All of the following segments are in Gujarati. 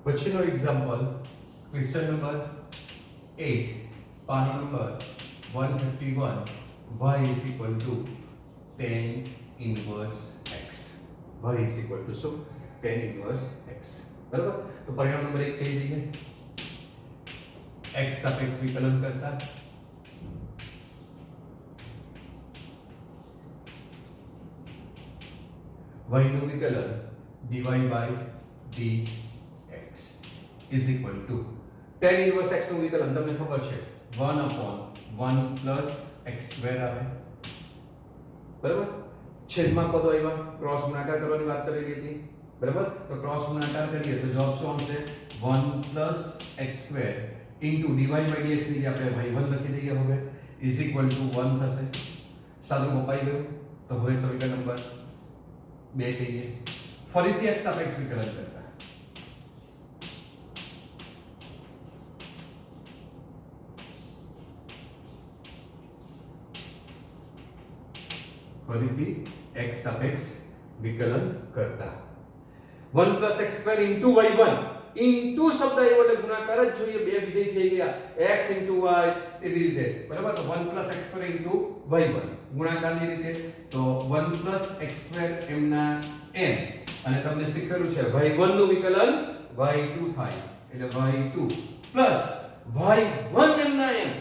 પછીનો એક્ઝામ્પલ ક્વેશ્ચન નંબર 8 પાનો number 151 y is equal to tan inverse x. y is equal to શું? tan inverse x. બરાબર? તો પરિણામ નંબર 1 કઈ જઈએ? x સાપેક્ષ વિકલન કરતા y નું વિકલન dy by dx is equal to tan inverse x નું વિકલન તમને ખબર છે 1/1 plus x square આવે બરાબર. છેદમાં પદો આવ્યા, ક્રોસ ગુણાકાર કરવાની વાત કરેલી હતી બરાબર. તો ક્રોસ ગુણાકાર કરીએ તો જવાબ શું આવશે? 1 plus x square into dy by dx ની આપણે y1 લખી દઈએ હવે is equal to 1 થશે. સાદું મપાઈ ગયું. તો હવે સમીકરણ નંબર 2 કહીએ. ફરીથી x સાપેક્ષ વિકલન કરતા ફરીથી x સાપેક્ષ વિકલન કરતા 1 plus x square into y1 into શબ્દ આવ્યો એટલે ગુણાકાર જ જોઈએ. બે વિધેય થઈ ગયા x into y એવી રીતે બરાબર. તો 1 plus x square into y1 ગુણાકારની રીતે તો 1 plus x square m ના m અને તમને શીખેલું છે y1 નું વિકલન y2 થાય એટલે y2 plus y1 m ના m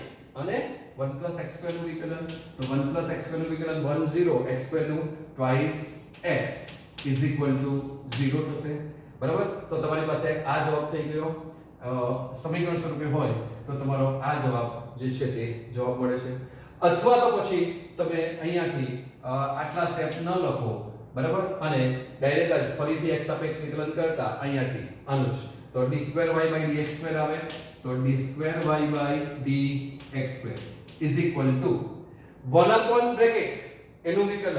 અને 1 plus x square નું વિકલન તો 1 plus x square નું વિકલન 10 x square નું twice x is equal to 0 થશે બરાબર. તો તમારી પાસે આ જવાબ થઈ ગયો. સમીકરણ સ્વરૂપે હોય તો તમારો આ જવાબ જે છે તે જવાબ મળે છે. અથવા તો પછી તમે અહીંયાથી આટલા સ્ટેપ ન લખો બરાબર અને ડાયરેક્ટ જ ફરીથી x સાપેક્ષ વિકલન કરતા અહીંયાથી આનું જ તો d2y dx2 આવે તો d2y dx2 is equal to 1 upon bracket એનું વિકલન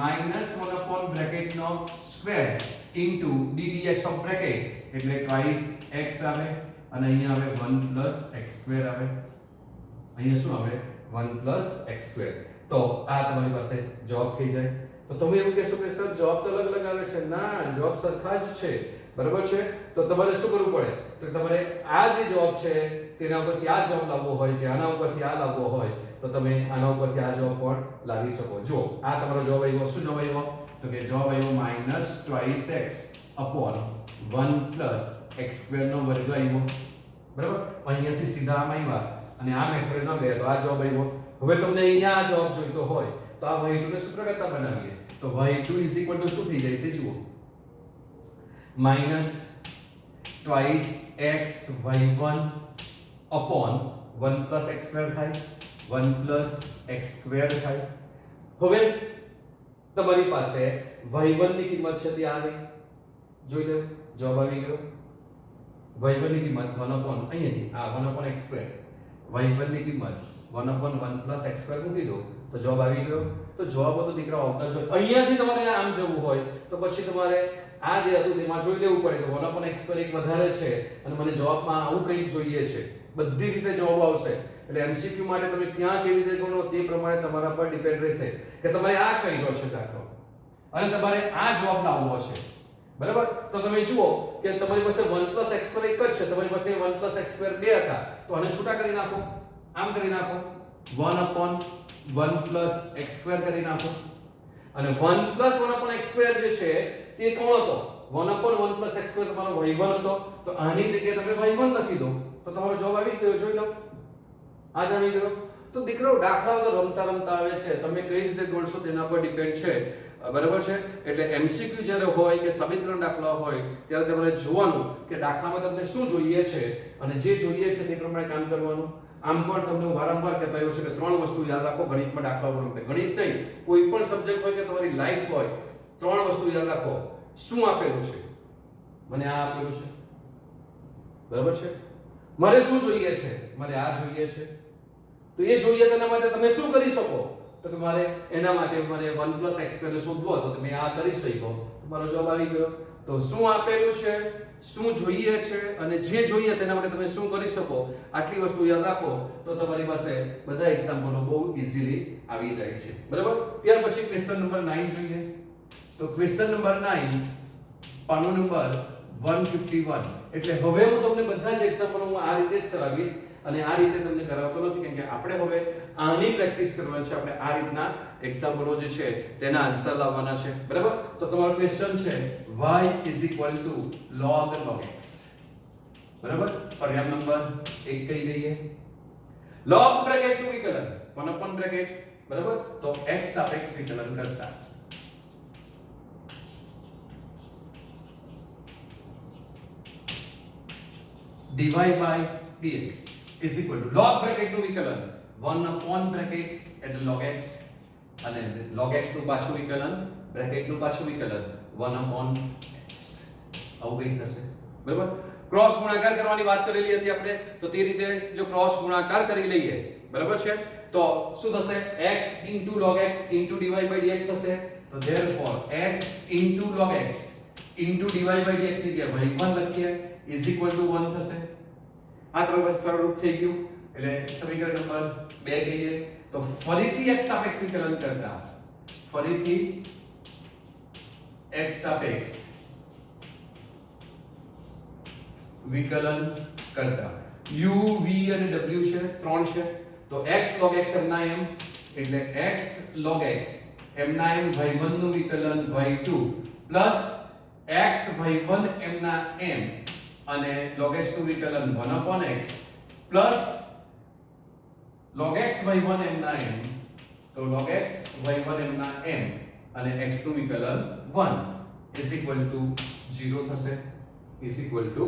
minus 1 upon bracket નો square into d dx of bracket એટલે twice x આવે અને અહીંયા આવે 1 plus x square આવે. અહીંયા શું આવે? 1 plus x square. તો આ તમારી પાસે જવાબ થઈ જાય. તો તમે એવું કહેશો કે સર જવાબ તો અલગ અલગ આવે છે. ના, જવાબ સરખા જ છે બરાબર છે. તો તમારે શું કરવું પડે? તો તમારે આ જે જવાબ છે તેના ઉપરથી આ જવાબ લાવવો હોય કે આના ઉપરથી આ લાવવો હોય તો તમે આના ઉપરથી આ જવાબ પણ લાવી શકો. જો આ તમારો જવાબ આવ્યો. શું જવાબ આવ્યો? તો કે જવાબ આવ્યો minus twice x upon 1 plus x square નો વર્ગ આવ્યો બરાબર. અહીંયાથી સીધા આમ આવ્યા અને આ મેથડ ન ગયા તો આ જવાબ આવ્યો. હવે તમને અહીંયા આ જવાબ જોઈતો હોય તો આ y2 ને સૂત્ર કરતા બનાવીએ તો y2 is equal to શું થઈ જાય તે જુઓ minus twice x y1 upon 1 plus x square થાય 1 plus x square થાય. હવે તમારી પાસે y1 ની કિંમત છે તે આવી જોઈ લો જવાબ આવી ગયો. y1 ની કિંમત 1 upon અહીંયાથી આ 1 upon x square y1 ની કિંમત 1 upon 1 plus x square મૂકી દો તો જવાબ આવી ગયો. તો જવાબો તો દીકરા આવતા જ હોય. અહીંયાથી તમારે આમ જવું હોય તો પછી તમારે આ જે હતું તેમાં જોઈ લેવું પડે કે 1 upon x square એક વધારે છે અને મને જવાબમાં આવું કંઈક જોઈએ છે. બધી રીતે જવાબ આવશે એટલે MCQ માટે તમે ક્યાં કેવી રીતે ગણો તે પ્રમાણે તમારા પર ડિપેન્ડ રહેશે કે તમારે આ કર્યો છે દાખલો અને તમારે આ જવાબ લાવવો છે બરાબર. તો તમે જુઓ કે તમારી પાસે 1 plus x square એક જ છે. તમારી પાસે 1 plus x square બે હતા તો આને છૂટા કરી નાખો. આમ કરી નાખો 1 upon 1 plus x square કરી નાખો અને 1 plus 1 upon x square જે છે તે કોણ હતો? 1 upon 1 plus x square તમારો y1 હતો. તો આની જગ્યાએ તમે y1 લખી દો તો તમારો જવાબ આવી ગયો. જોઈ લો આ જ આવી ગયો. તો દીકરો દાખલાઓ તો રમતા રમતા આવે છે. તમે કઈ રીતે ગણશો તેના પર ડિપેન્ડ છે બરાબર છે. એટલે MCQ જ્યારે હોય કે સમીકરણ દાખલા હોય ત્યારે તમારે જોવાનું કે દાખલામાં તમને શું જોઈએ છે અને જે જોઈએ છે તે પ્રમાણે કામ કરવાનું. આમ પણ તમને હું વારંવાર કહેતો આવ્યો છું કે ત્રણ વસ્તુ યાદ રાખો ગણિતમાં દાખલા વખતે. ગણિત નહીં, કોઈ પણ સબ્જેક્ટ હોય કે તમારી લાઈફ હોય, ત્રણ વસ્તુ યાદ રાખો. શું આપેલું છે? મને આ આપેલું છે બરાબર છે. મારે શું જોઈએ છે? મારે આ જોઈએ છે. તો એ જોઈએ તેના માટે તમે શું કરી શકો? તો કે મારે એના માટે મારે 1 plus x square શોધવો તો તમે આ કરી શકો. તમારો જવાબ આવી ગયો. તો શું આપેલું છે, શું જોઈએ છે અને જે જોઈએ તેના માટે તમે શું કરી શકો, આટલી વસ્તુ યાદ રાખો તો તમારી પાસે બધા એક્ઝામ્પલો બહુ ઈઝીલી આવી જાય છે બરાબર. ત્યાર પછી ક્વેશ્ચન નંબર 9 જોઈએ. તો ક્વેશ્ચન નંબર 9 પાનો નંબર 151 એટલે હવે હું તમને બધા જ એક્ઝામ્પલો હું આ રીતે જ કરાવીશ અને આ રીતે તમને કરાવતો નથી કેમ કે આપણે હવે આની પ્રેક્ટિસ કરવાની છે આપણે આ રીતના એક્ઝામ્પલો જે છે તેના આન્સર લાવવાના છે બરાબર તો તમારો ક્વેશ્ચન છે y log x બરાબર પર્યાય નંબર 1 કહી દઈએ log બ્રેકેટ નું વિકલન 1 upon બ્રેકેટ બરાબર તો x સાપેક્ષ વિકલન કરતા dy by dx is equal to log bracket નું વિકલન 1 upon bracket એટલે log x અને log x નું પાછું વિકલન bracket નું પાછું વિકલન 1 upon x આવું કંઈ થશે બરાબર ક્રોસ ગુણાકાર કરવાની વાત કરેલી હતી આપણે તો તે રીતે જો ક્રોસ ગુણાકાર કરી લઈએ બરાબર છે તો શું થશે x log x dy by dx થશે તો therefore x log x dy by dx ની જગ્યાએ y1 લખીએ is equal to 1 થશે આ તરફ સરળ રૂપ થઈ ગયું એટલે સમીકરણ નંબર 2 કહીએ તો ફરીથી x સાપેક્ષ વિકલન કરતા ફરીથી x સાપેક્ષ વિકલન કરતા u v અને w છે 3 છે તો x log x m ના m એટલે x log x m ના m y1 નું વિકલન y2 plus x y1 m ના m અને log x નું વિકલન 1 upon x plus log x y1 m ના m તો log x y1 m ના m અને x નું વિકલન 1 is equal to 0 થશે is equal to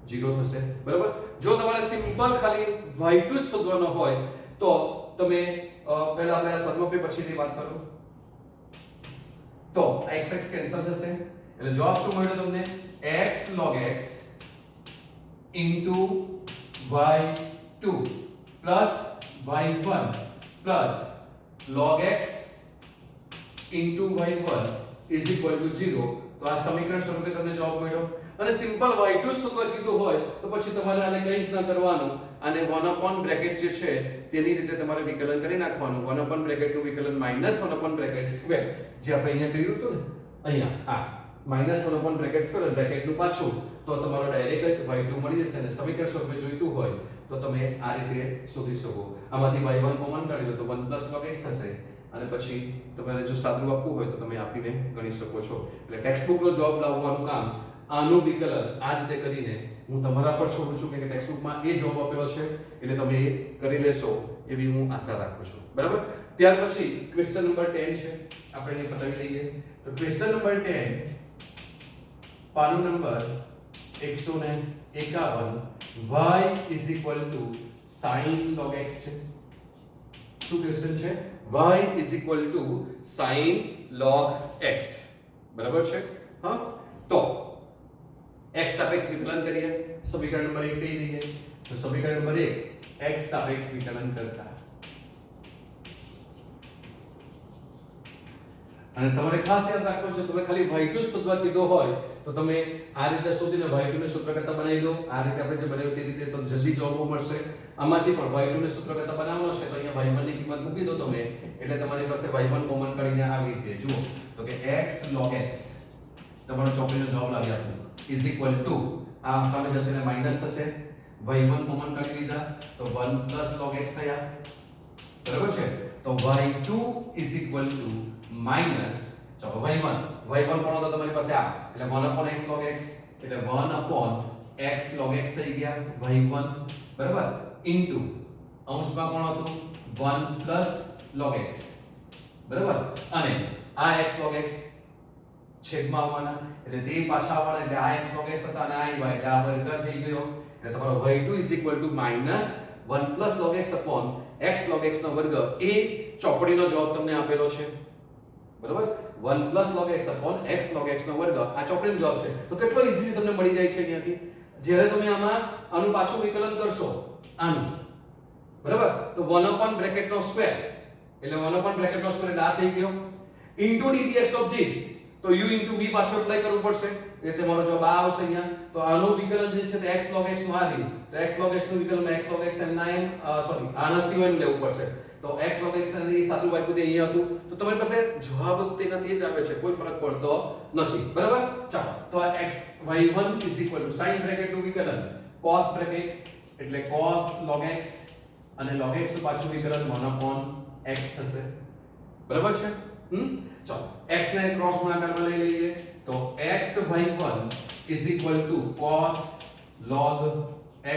0 થશે બરાબર જો તમારે સિમ્પલ ખાલી y2 જ શોધવાનો હોય તો તમે પહેલા આપણે આ સદરૂપે પછીની વાત કરો તો x x કેન્સલ થશે એટલે જવાબ શું મળ્યો તમને x log x into y2 plus y1 plus log x into y1 is equal to 0 તો આ સમીકરણ સ્વરૂપે તમને જવાબ મળ્યો અને સિમ્પલ y2 શોધવા કીધું હોય તો પછી તમારે આને કંઈ જ ન કરવાનું અને 1 upon bracket જે છે તેની રીતે તમારે વિકલન કરી નાખવાનું 1 upon bracket નું વિકલન -1 upon bracket સ્ક્વેર જે આપણે અહીંયા કર્યું હતું ને અહીંયા આ -1 upon bracket સ્ક્વેર bracket નું પાછું તો તમારો ડાયરેક્ટ y2 મળી જશે અને સમીકરણ સ્વરૂપે જોઈતું હોય તો તમે આ રીતે શોધી શકો આમાંથી y1 કોમન કાઢી લો તો 1 log x થશે અને પછી તમારે જો સાદું આપવું હોય તો તમે આપીને ગણી શકો છો એટલે ટેક્સ્ટ બુકનો જવાબ લાવવાનું કામ આનું વિકલન આ રીતે કરીને હું તમારા પર છોડું છું કે ટેક્સ્ટ બુકમાં એ જવાબ આપેલો છે એટલે તમે એ કરી લેશો એવી હું આશા રાખું છું બરાબર ત્યાર પછી ક્વેશ્ચન નંબર 10 છે આપણે એને પતાવી લઈએ તો ક્વેશ્ચન નંબર 10 પાનું number 151 y is equal to sin log x છે શું ક્વેશ્ચન છે y is equal to sin log x બરાબર છે હા તો x સાપેક્ષ વિકલન કરીએ સમીકરણ નંબર 1 કહી દઈએ તો સમીકરણ નંબર 1 x સાપેક્ષ વિકલન કરતા અને તમારે ખાસ યાદ રાખવાનું છે તમે ખાલી y2 શોધવા કીધો હોય તો તમે આ રીતે શોધીને y2 ને સૂત્ર કરતા બનાવી દો આ રીતે આપણે જે બનાવ્યું તે રીતે તો જલ્દી જવાબો મળશે આમાંથી પણ y2 ને સૂત્ર કરતા બનાવવાનો છે તો અહીંયા y1 ની કિંમત મૂકી દો તમે એટલે તમારી પાસે y1 કોમન કાઢીને આવી રીતે જુઓ તો કે x log x તમારો ચોપડીનો જવાબ લાવી આપો is equal to આ સામે જશે ને માઈનસ થશે y1 કોમન કાઢી લીધા તો 1 log x થયા બરાબર છે તો y2 is equal to minus ચાલો y1 કોણ હતો તમારી પાસે આ એટલે 1 upon x log x એટલે 1 upon x log x થઈ ગયા y1 બરાબર into અંશમાં કોણ હતું 1 plus log x બરાબર અને આ x log x છેદમાં આવવાના એટલે તે પાછા આવવાના એટલે આ x log x હતા અને આ y એટલે આ વર્ગ થઈ ગયો એટલે તમારો y2 is equal to minus 1 plus log x upon x log x નો વર્ગ એ ચોપડીનો જવાબ તમને આપેલો છે બરાબર 1 plus log x upon x log x નો વર્ગ આ ચોપડીનો જવાબ છે તો કેટલો ઈઝીલી તમને મળી જાય છે અહીંયાથી જ્યારે તમે આમાં આનું પાછું વિકલન કરશો આનું બરાબર તો 1 upon bracket નો સ્ક્વેર એટલે 1 upon bracket નો સ્ક્વેર એટલે આ થઈ ગયો into ddx of this તો u into v પાછું એપ્લાય કરવું પડશે એટલે તમારો જવાબ આ આવશે અહીંયા તો આનું વિકલન જે છે તે x log x નું આ રહ્યું તો x log x નું વિકલન x log x m ના m સોરી આના સિવાયનું લેવું પડશે તો x log x ને સાદું આપ્યું તે અહીંયા હતું, તો તમારી પાસે જવાબ તેના તે જ આવે છે, કોઈ ફરક પડતો નથી. બરાબર? ચાલો તો આ x y1 sin બ્રેકેટ નું વિકલન cos બ્રેકેટ એટલે cos log x અને log x નું પાછું વિકલન 1/x થશે. બરાબર છે? ચાલો x ને ક્રોસ ગુણાકારમાં લઈ લઈએ તો x y1 cos log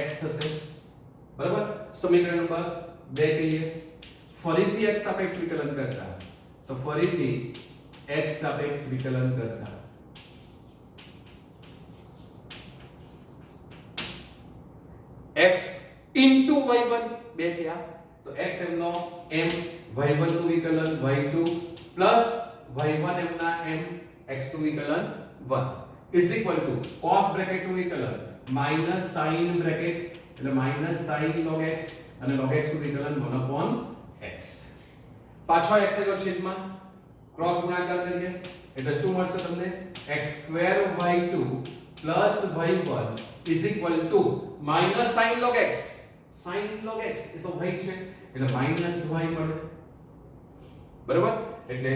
x થશે. બરાબર? સમીકરણ નંબર 2 કહીએ. ફરીથી x સાપેક્ષ વિકલન કરતા તો ફરીથી x સાપેક્ષ વિકલન કરતા x into y1 બે થયા તો x એમનો m y1 નું વિકલન y2 plus y1 એમના m x નું વિકલન 1 is equal to cos bracket નું વિકલન minus sin બ્રેકેટ એટલે minus sin log x અને log x નું વિકલન 1/x. પાછો x નો છેદમાં ક્રોસ ગુણાકાર કરીએ એટલે શું મળશે તમને x2 y2 plus y1 is equal to minus sin log x. sin log x એ તો y છે એટલે minus y મળે. બરાબર? એટલે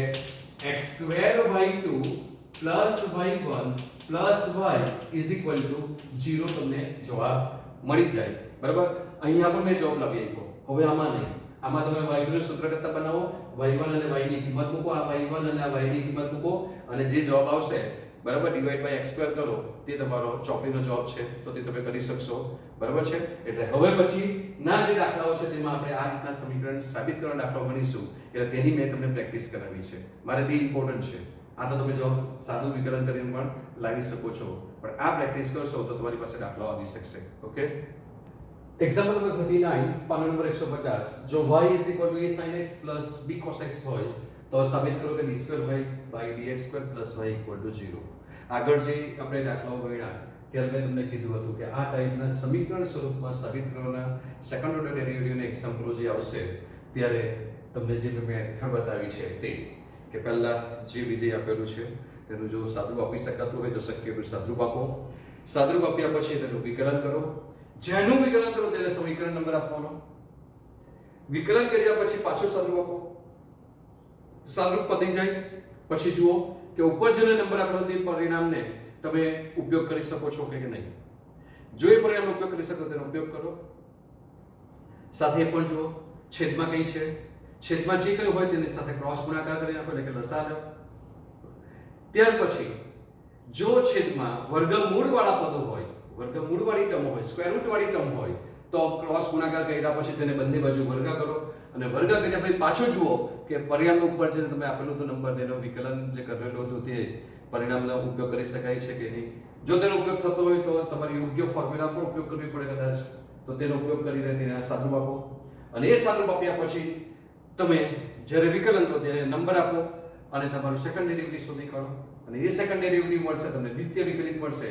x2 y2 plus y1 plus y is equal to 0 તમને જવાબ મળી જાય. બરાબર? અહીંયા પણ મેં જવાબ લાવી આપ્યો. હવે આમાં નહીં, આમાં તમે y2 નું સૂત્ર કરતા બનાવો, y1 અને y ની કિંમત મૂકો, આ y1 અને આ y ની કિંમત મૂકો અને જે જવાબ આવશે બરાબર ડિવાઈડ બાય x2 કરો તે તમારો ચોકડીનો જવાબ છે, તો તે તમે કરી શકશો. બરાબર છે? એટલે હવે પછી ના જે દાખલાઓ છે તેમાં આપણે આ રીતના સમીકરણ સાબિત કરવાના દાખલાઓ ગણીશું, એટલે તેની મેં તમને પ્રેક્ટિસ કરાવી છે. મારે તે ઇમ્પોર્ટન્ટ છે. આ તો તમે જો સાદું વિકલન કરીને પણ લાવી શકો છો, પણ આ પ્રેક્ટિસ કરશો તો તમારી પાસે દાખલાઓ આવી શકશે. ઓકે? એક્ઝામ્પલ નંબર 39 પાના નંબર 150 જો y a sin x b cos x હોય તો સાબિત કરો કે d2y/dx2 y 0. આગળ જે આપણે દાખલાઓ ગણ્યા ત્યારે મેં તમને કીધું હતું કે આ ટાઈપના સમીકરણ સ્વરૂપમાં સાબિત કરવાના સેકન્ડ ઓર્ડર ડેરિવેટિવના એક્ઝામ્પલો જે આવશે ત્યારે તમને જે મેં મેથડ બતાવી છે તે કે પહેલા જે વિધેય આપેલું છે તેનું જો સાદું આપી શકાતું હોય તો શક્ય એટલું સાદું આપો. સાદું આપ્યા પછી તેનું વિકલન કરો. જેનું વિકલન કરો તેને સમીકરણ નંબર આપવાનો. વિકલન કર્યા પછી પાછું સાદું આપો. સાદું પતી જાય પછી જુઓ કે ઉપર જેને નંબર આપ્યો તે પરિણામને તમે ઉપયોગ કરી શકો છો કે નહીં. જો એ પરિણામનો ઉપયોગ કરી શકો તેનો ઉપયોગ કરો. સાથે પણ જુઓ છેદમાં કઈ છે, છેદમાં જે કંઈ હોય તેની સાથે ક્રોસ ગુણાકાર કરી નાખો એટલે કે લસા લો. ત્યાર પછી જો છેદમાં વર્ગમૂળ વાળા પદો હોય, વર્ગમૂળ વાળી ટર્મ હોય, સ્ક્વેર રૂટ વાળી ટર્મ હોય તો ક્રોસ ગુણાકાર કર્યા પછી તેને બંને બાજુ વર્ગ કરો અને વર્ગ કર્યા પછી પાછું જુઓ કે પરિણામ ઉપર જે તમે આપેલું તો નંબર તેનો વિકલન જે કરેલું હતું તે પરિણામનો ઉપયોગ કરી શકાય છે કે નહીં. જો તેનો ઉપયોગ થતો હોય તો તમારે યોગ્ય ફોર્મ્યુલા પણ ઉપયોગ કરવી પડે કદાચ, તો તેનો ઉપયોગ કરીને તેને સાદું આપો અને એ સાદું આપ્યા પછી તમે જ્યારે વિકલન કરો ત્યારે નંબર આપો અને તમારું સેકન્ડ ડેરિવેટિવ શોધી કાઢો અને એ સેકન્ડ ડેરિવેટિવ મળશે તમને દ્વિતીય વિકલિત મળશે.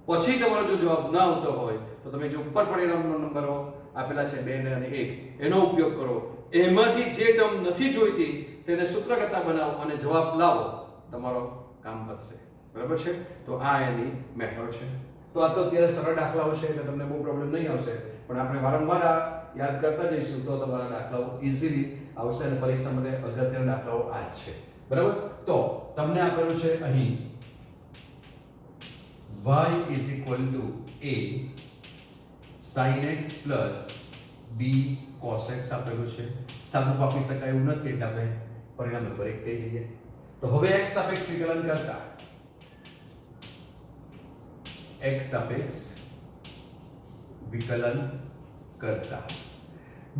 પછી તમારો જો જવાબ ન આવતો હોય તો તમે જે ઉપર પરિણામનો નંબરો આપેલા છે 2 અને 1 એનો ઉપયોગ કરો. એમાંથી જે ટર્મ નથી જોઈતી તેને સૂત્ર કરતા બનાવો અને જવાબ લાવો, તમારો કામ પતશે. બરાબર છે? તો આ એની મેથડ છે. તો આ તો અત્યારે સરળ દાખલાઓ છે એટલે તમને બહુ પ્રોબ્લેમ નહીં આવશે, પણ આપણે વારંવાર આ યાદ કરતા જઈશું તો તમારા દાખલાઓ ઇઝીલી આવશે અને પરીક્ષા માટે અગત્યના દાખલાઓ આ જ છે. બરાબર? તો તમને આપેલું છે અહીં y is equal to a sin x plus b cos x આપેલું છે. સાદું આપી શકાય એવું નથી એટલે આપણે પરિણામ નંબર 1 કહી દઈએ. તો હવે x સાપેક્ષ વિકલન કરતા x સાપેક્ષ વિકલન કરતા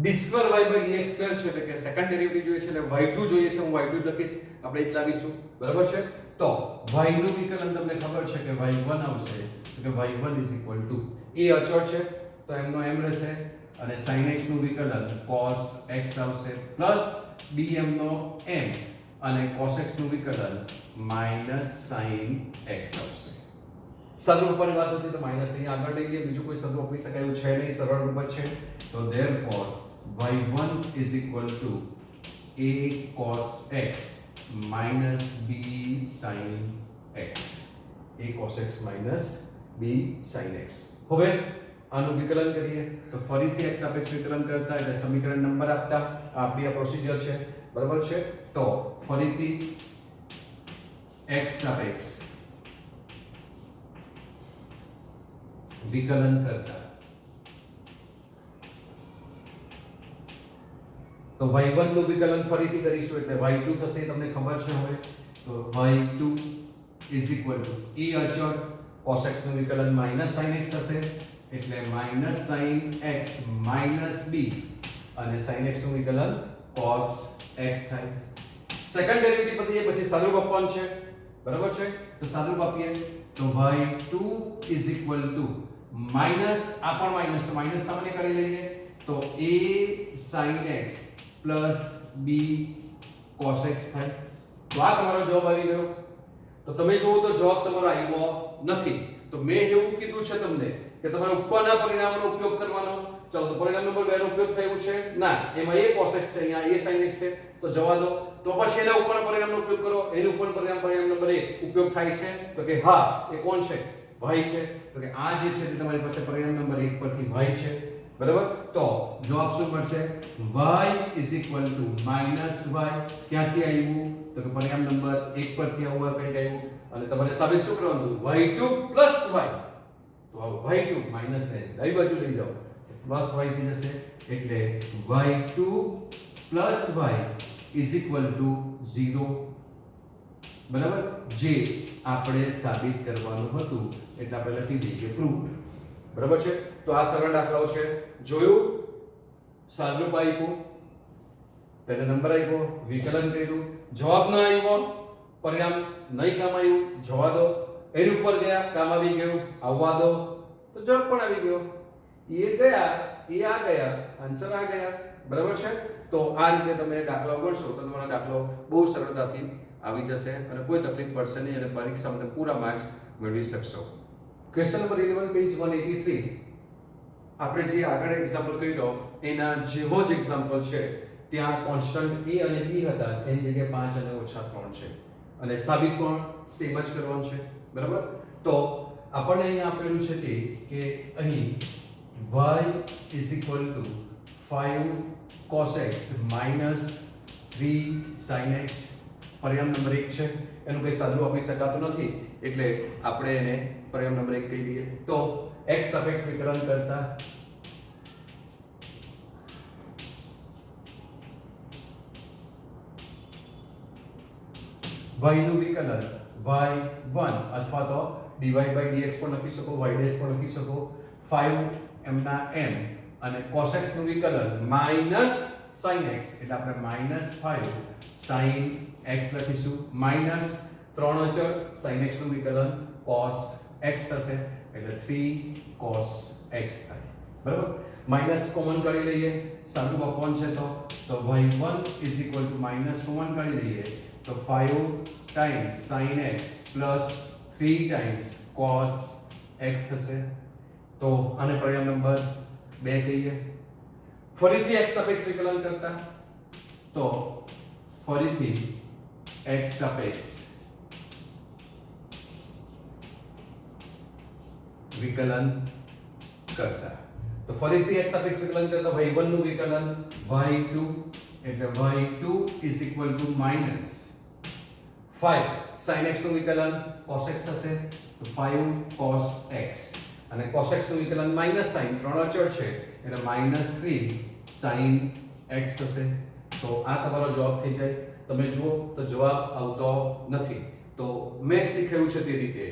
d2y/dx2 છે એટલે કે સેકન્ડ ડેરિવેટિવ જોઈએ છે એટલે y2 જોઈએ છે. હું y2 લખીશ, આપણે એક લાવીશું. બરાબર છે? તો y નું વિકલન તમને ખબર છે કે y1 આવશે તો કે y1 is equal to a અચળ છે તો એમનો m રહેશે અને sin x નું વિકલન cos x આવશે પ્લસ b એમનો m અને cos x નું વિકલન minus sin x આવશે. સરળ રૂપની વાત હતી તો માઈનસ અહીં આગળ લઈ લઈએ, બીજું કોઈ સરળ આપી શકાય એવું છે નહીં, સરળ રૂપ છે. તો therefore y1 is equal to a cos x minus b sin x. a cos x minus b sin x. હવે આનું વિકલન કરીએ તો ફરીથી x સાપેક્ષ વિકલન કરતા એટલે સમીકરણ નંબર આપતા આપણી આ પ્રોસિજર છે, બરાબર છે. તો ફરીથી x સાપેક્ષ વિકલન કરતા તો y1 નું વિકલન ફરીથી કરીશું એટલે y2 થશે, તમને ખબર છે હવે. તો y2 is equal to e અચળ cos x નું વિકલન માઈનસ sin x થશે એટલે minus sin x minus b અને sin x નું વિકલન cos x થાય. સેકન્ડ ડેરિવેટિવ પતી જાય પછી સાદુરૂપ આપવાનું છે, બરાબર છે. તો સાદુરૂપ આપીએ તો y2 is equal to minus આ પણ માઈનસ તો માઈનસ સામાન્ય કરી લઈએ તો a sin x plus b cos x થાય. તો આ તમારો જવાબ આવી ગયો. તો તમે જુઓ તો જવાબ તમારો આવ્યો નથી. તો મેં એવું કીધું છે તમને કે તમારે ઉપરના પરિણામનો ઉપયોગ કરવાનો. ચાલો તો પરિણામ નંબર 2 નો ઉપયોગ થયો છે ના, એમાં a cos x છે, અહીંયા a sin x છે, તો જવા દો. તો પછી એના ઉપરના પરિણામનો ઉપયોગ કરો. એનું ઉપર પરિણામ નંબર 1 ઉપયોગ થાય છે તો કે હા એ કોણ છે? y છે. તો કે આ જે છે તે તમારી પાસે પરિણામ નંબર 1 પરથી y છે, બરાબર. તો જવાબ શું મળશે? y is equal to minus y. ક્યાંથી આવ્યું? તો કે પરિણામ નંબર 1 પરથી આવું કંઈક આવ્યું અને તમારે સાબિત શું કરવાનું? y2 plus y. તો આ y2 માઈનસ ને ડાબી બાજુ લઈ જાઓ પ્લસ y થઈ જશે એટલે y2 plus y is equal to 0, બરાબર. જે આપણે સાબિત કરવાનું હતું એટલે આપણે લખી દઈએ કે પ્રૂફ, બરાબર છે. તો આ સરળ દાખલાઓ છે. જોયું, સાદુરૂપ આપ્યું, તેને નંબર આપ્યો, વિકલન કર્યું, જવાબ ન આવ્યો, પરિણામ નહીં કામ આવ્યું, જવા દો. એની ઉપર ગયા, કામ આવી ગયું, આવવા દો, તો જવાબ પણ આવી ગયો. એ ગયા, એ આ ગયા, આન્સર આ ગયા, બરાબર છે. તો આ રીતે તમે દાખલાઓ ગણશો તો તમારો દાખલો બહુ સરળતાથી આવી જશે અને કોઈ તકલીફ પડશે નહીં અને પરીક્ષામાં તમે પૂરા માર્ક્સ મેળવી શકશો. Question number 11 page 183. આપણે જે આગળ એક્ઝામ્પલ કર્યો એના જેવો જ એક્ઝામ્પલ છે. ત્યાં કોન્સ્ટન્ટ a અને b હતા, એની જગ્યાએ 5 અને -3 છે અને સાબિત પણ સેમ જ કરવાનું છે, બરાબર. તો આપણને અહીંયા આપેલું છે તે કે અહીં y is equal to 5 cos x minus 3 sin x પરિણામ નંબર 1 છે. એનું કઈ સાદું આપી શકાતું નથી એટલે આપણે એને પરિણામ નંબર 1 કહી દઈએ. તો x સાપેક્ષ વિકલન કરતા y નું વિકલન y1 અથવા તો dy by dx પણ લખી શકો, y' પણ લખી શકો, 5 m ના m અને cos x નું વિકલન minus sin x એટલે આપણે -5 sin x લખીશું, માઈનસ 3 અચળ sin x નું વિકલન cos x થશે એટલે 3 cos x થાય, બરાબર. માઈનસ કોમન કાઢી લઈએ, સાદું અપોન છે તો y1 is equal to minus common કાઢી લઈએ તો 5 times sin x plus 3 times cos x થશે. તો આને પરિણામ નંબર 2 કહીએ. ફરીથી x સાપેક્ષ વિકલન કરતા તો ફરીથી x સાપેક્ષ વિકલન કરતા તો ફરીથી x સાપેક્ષ વિકલન કરતા y1 નું વિકલન y2 એટલે y2 is equal to minus 5 sin x નું વિકલન cos x થશે તો 5 cos x અને cos x નું વિકલન માઈનસ sin 3 અચળ છે એટલે -3 sin x થશે. તો આ તમારો જવાબ થઈ જાય. તમે જુઓ તો જવાબ આવતો નથી. તો મેં શીખવ્યું છે તે રીતે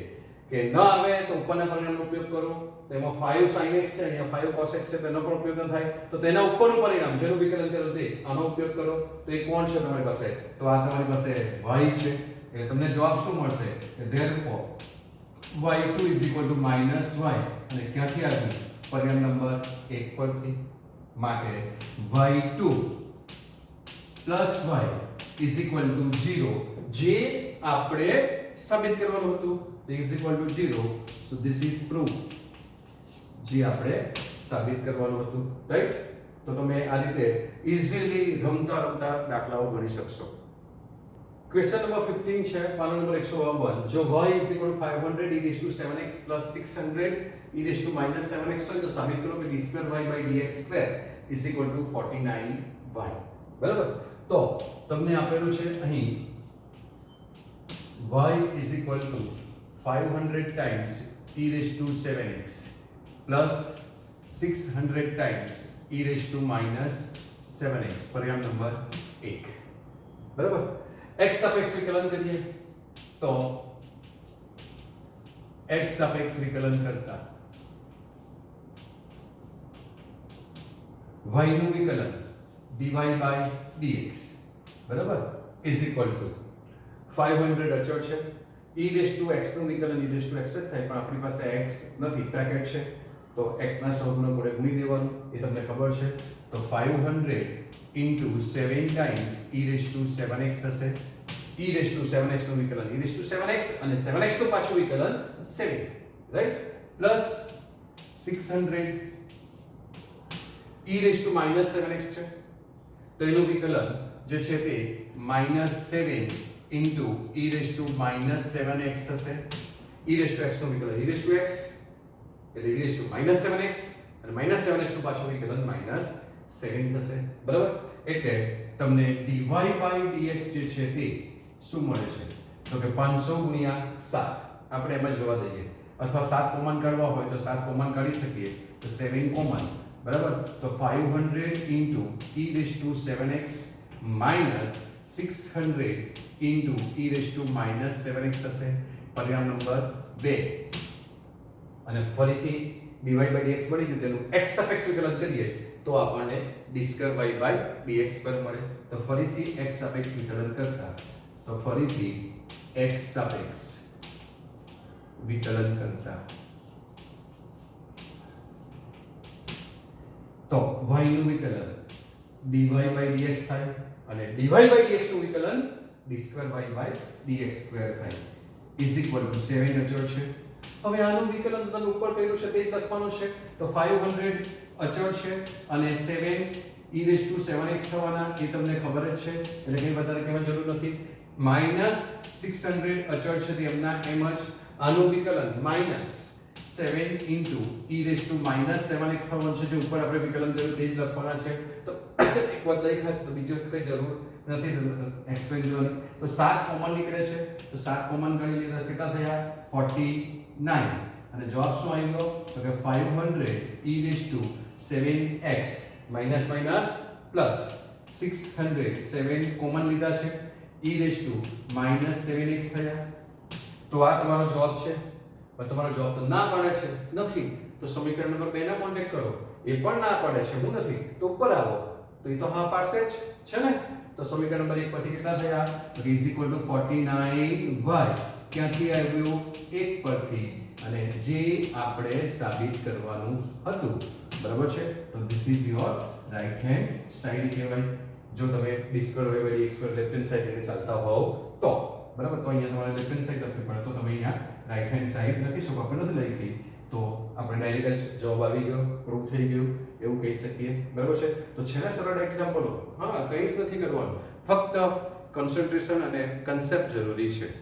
કે ન આવે તો ઉપરના પરિણામનો ઉપયોગ કરો. તો એમાં 5 sin x છે, અહીંયા 5 cos x છે, તેનો પણ ઉપયોગ ન થાય તો તેના ઉપરનું પરિણામ જેનું વિકલન કરો તે આનો ઉપયોગ કરો. તો એ કોણ છે તમારી પાસે? તો આ તમારી પાસે y છે એટલે તમને જવાબ શું મળશે કે therefore y2 is equal to minus y અને ક્યાંથી આવ્યું? પરિણામ નંબર 1 પરથી. માટે y2 plus y is equal to 0 જે આપણે સાબિત કરવાનું હતું is equal to 0 so this is proof જે આપણે સાબિત કરવાનું હતું, રાઈટ. તો તમે આ રીતે ઈઝીલી રમતા રમતા દાખલાઓ ગણી શકશો. ક્વેશ્ચન નંબર 15 છે, પાનો નંબર 152. જો y is equal to 500 e raised to 7x plus 600 e raised to minus 7x હોય તો સાબિત કરો કે d2y by dx2 is equal to 49y. બરાબર. તો તમને આપેલું છે અહીં y is equal to 500 times e raised to 7x plus 600 times e raised to minus 7x. પરિણામ નંબર 1. બરાબર. x સાપેક્ષ વિકલન કરીએ તો x સાપેક્ષ વિકલન કરતા y નું વિકલન dy by dx બરાબર is equal to 500 અચળ છે e raised to x નું વિકલન e raised to x જ થાય પણ આપણી પાસે x નથી બ્રેકેટ છે તો x ના સૌનો કોડે ગુણી દેવાનું એ તમને ખબર છે તો 500 into 7 times e raised to 7x થશે e raised to 7x નું વિકલન e raised to 7x અને 7x નું પાછું વિકલન 7 right plus 600 e raised to minus 7x છે તો એનું વિકલન જે છે તે -7 into e raised to minus 7x થશે e raised to x નું વિકલન e raised to x એટલે e raised to minus 7x અને minus 7x નું પાછું વિકલન -7 થશે બરાબર એટલે તમને dy by dx જે છે તે શું મળે છે તો કે 500 ગુણ્યા 7 આપણે એમ જ જોવા દઈએ અથવા 7 કોમન કાઢવા હોય તો 7 કોમન કાઢી શકીએ તો 7 કોમન બરાબર તો 500 into e raised to 7x minus 600 into e raised to minus 7x થશે પરિણામ નંબર 2 અને ફરીથી dy by dx મળી ગયું તેનું x સાપેક્ષ વિકલન કરીએ તો આપણને d square y by dx પર મળે તો ફરીથી x સાપેક્ષ વિકલન કરતા તો ફરીથી x સાપેક્ષ વિકલન કરતા તો y નું વિકલન dy by dx થાય અને dy by dx નું વિકલન d square y by dx square થાય is equal to 7 અચળ છે હવે આનું વિકલન તો તમે ઉપર કર્યું છે તે જ લખવાનું છે તો 500 અચળ છે અને 7 e raised to 7x થવાના એ તમને ખબર જ છે એટલે કંઈ વધારે કહેવાની જરૂર નથી -600 અચળ છે તે એમના એમ જ આનું વિકલન -7 into e raised to minus 7x થવાનું છે જે ઉપર આપણે વિકલન કર્યું તે જ લખવાના છે તો એક વાર લખ્યા છે તો બીજી વખત કઈ જરૂર નથી એક્સપ્લેન કરવાની તો 7 કોમન નીકળે છે તો 7 કોમન ગણી લીધા કેટલા થયા 49 અને જવાબ શું આવ્યો તો કે 500 e raised to 7x minus minus plus 600 7 common લીધા છે e raised to minus 7x થયા તો આ તમારો જવાબ છે પણ તમારો જવાબ તો ના પાડે છે નથી તો સમીકરણ નંબર 2 ના કોન્ટેક્ટ કરો એ પણ ના પાડે છે હું નથી તો ઉપર આવો તો એ તો હા પાડશે જ છે ને તો સમીકરણ નંબર 1 પરથી કેટલા થયા તો is equal to 49y ક્યાંથી આવ્યું 1 પરથી અને જે આપણે સાબિત કરવાનું હતું બરાબર છે તો this is your right hand side કહેવાય જો તમે d square y by dx square left hand side લઈને ચાલતા હોવ તો બરાબર તો અહીંયા તમારે લેફ્ટ હેન્ડ સાઈડ લખવી પડે તો તમે અહીંયા રાઈટ હેન્ડ સાઈડ લખી શકો આપણે નથી લખી તો આપણે ડાયરેક્ટ જ જવાબ આવી ગયો પ્રૂવ થઈ ગયું એવું કહી શકીએ બરાબર છે તો છેલ્લા સરળ એક્ઝામ્પલો હા કંઈ જ નથી કરવાનું ફક્ત કન્સન્ટ્રેશન અને કન્સેપ્ટ જરૂરી છે